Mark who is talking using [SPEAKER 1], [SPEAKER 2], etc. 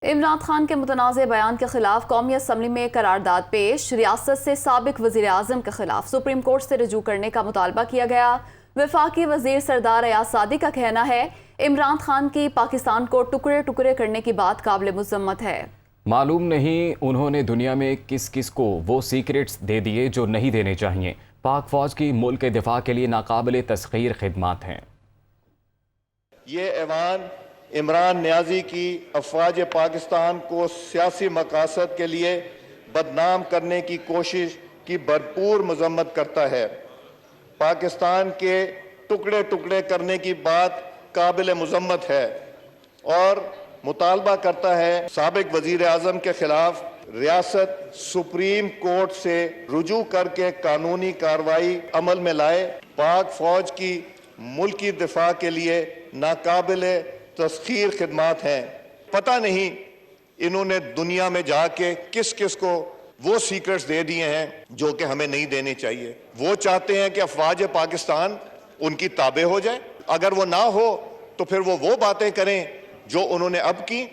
[SPEAKER 1] عمران خان کے متنازع بیان کے خلاف قومی اسمبلی میں قرارداد پیش، ریاست سے سابق وزیر اعظم کے خلاف سپریم کورٹ سے رجوع کرنے کا مطالبہ کیا گیا۔ وفاقی وزیر سردار ایاز صادق کا کہنا ہے عمران خان کی پاکستان کو ٹکڑے ٹکڑے کرنے کی بات قابل مذمت ہے۔
[SPEAKER 2] معلوم نہیں انہوں نے دنیا میں کس کس کو وہ سیکریٹس دے دیے جو نہیں دینے چاہیے۔ پاک فوج کی ملک کے دفاع کے لیے ناقابل تسخیر خدمات ہیں۔
[SPEAKER 3] یہ ایوان عمران نیازی کی افواج پاکستان کو سیاسی مقاصد کے لیے بدنام کرنے کی کوشش کی بھرپور مذمت کرتا ہے۔ پاکستان کے ٹکڑے ٹکڑے کرنے کی بات قابل مذمت ہے اور مطالبہ کرتا ہے سابق وزیر اعظم کے خلاف ریاست سپریم کورٹ سے رجوع کر کے قانونی کارروائی عمل میں لائے۔ پاک فوج کی ملکی دفاع کے لیے ناقابل تسخیر خدمات ہیں۔ پتہ نہیں انہوں نے دنیا میں جا کے کس کس کو وہ سیکرٹس دے دیے ہیں جو کہ ہمیں نہیں دینے چاہیے۔ وہ چاہتے ہیں کہ افواج پاکستان ان کی تابع ہو جائے، اگر وہ نہ ہو تو پھر وہ باتیں کریں جو انہوں نے اب کی۔